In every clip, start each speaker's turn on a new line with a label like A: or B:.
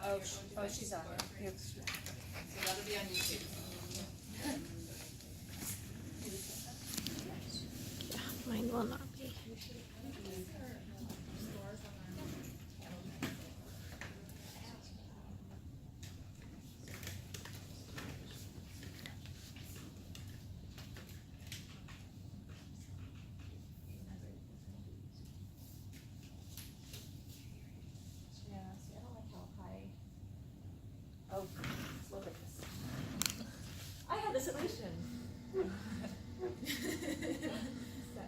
A: Oh,
B: We'll do that
A: she's on
B: before.
A: it. Yep.
B: So that'll be on YouTube.
C: Mine will not be.
A: Yeah, see, I don't like how high. Oh, look at this. I have the solution. So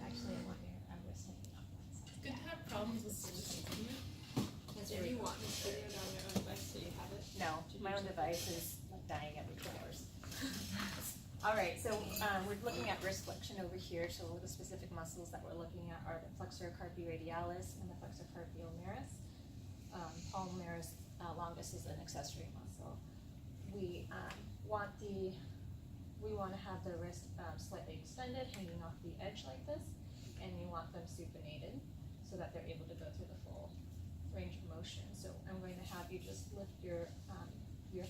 A: actually, I want your, I'm just hanging up one side.
B: Good to have problems with solutions, isn't it?
A: There
B: Do
A: we
B: you
A: go.
B: want this video on your own device so you have it?
A: No, my own device is like dying every 2 hours. All right, so we're looking at wrist flexion over here. So the specific muscles that we're looking at are the flexor carpi radialis and the flexor carpi ulnaris. Palmaris longus is an accessory muscle. We want to have the wrist slightly extended, hanging off the edge like this, and you want them supinated so that they're able to go through the full range of motion. So I'm going to have you just lift your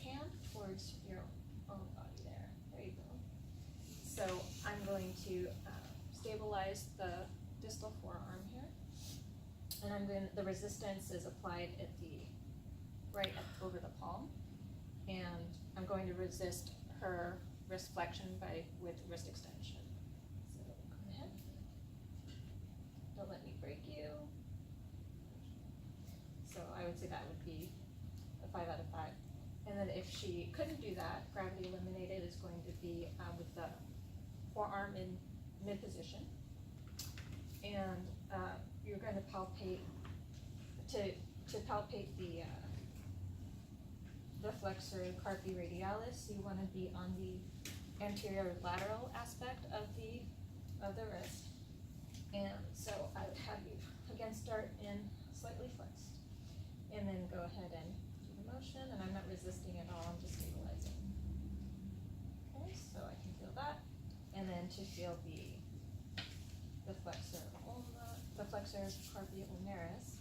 A: hand towards your own body there. There you go. So I'm going to stabilize the distal forearm here, and the resistance is applied at the right up over the palm, and I'm going to resist her wrist flexion with wrist extension. So go ahead. Don't let me break you. So I would say that would be a 5 out of 5. And then if she couldn't do that, gravity eliminated is going to be with the forearm in mid position. And you're going to palpate, to palpate the flexor carpi radialis, you want to be on the anterior lateral aspect of the wrist. And so I would have you again start in slightly flexed, and then go ahead and do the motion, and I'm not resisting at all, I'm just stabilizing. Okay, so I can feel that, and then to feel the flexor ulna, the flexor carpi ulnaris.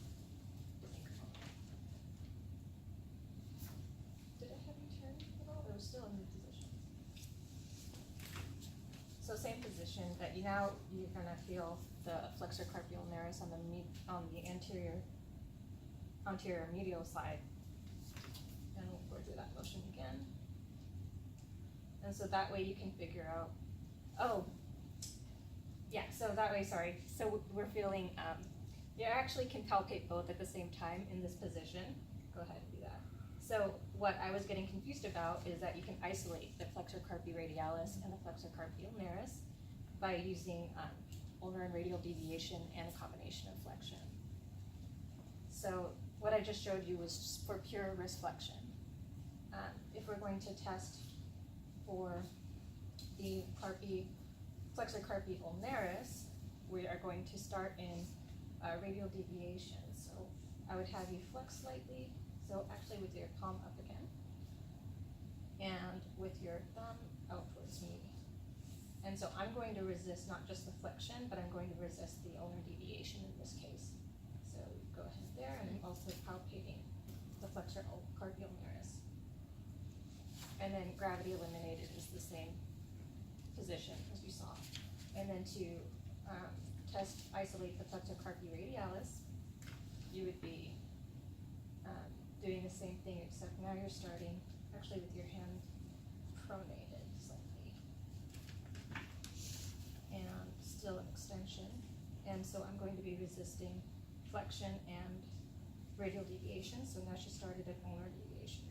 A: Did I have you turn at all? Or was still in mid position? So same position, but you're gonna feel the flexor carpi ulnaris on the anterior medial side, and we'll go through that motion again. And so that way you can figure out, so that way, sorry, so we're feeling, you actually can palpate both at the same time in this position. Go ahead and do that. So what I was getting confused about is that you can isolate the flexor carpi radialis and the flexor carpi ulnaris by using ulnar and radial deviation and a combination of flexion. So what I just showed you was just for pure wrist flexion. If we're going to test for the flexor carpi ulnaris, we are going to start in radial deviation. So I would have you flex slightly, so actually with your palm up again, and with your thumb out towards me. And so I'm going to resist not just the flexion, but I'm going to resist the ulnar deviation in this case. So go ahead there, and I'm also palpating the flexor carpi ulnaris. And then gravity eliminated is the same position as we saw. And then to isolate the flexor carpi radialis, you would be doing the same thing, except now you're starting actually with your hand pronated slightly. And still an extension. And so I'm going to be resisting flexion and radial deviation. So now she started at ulnar deviation.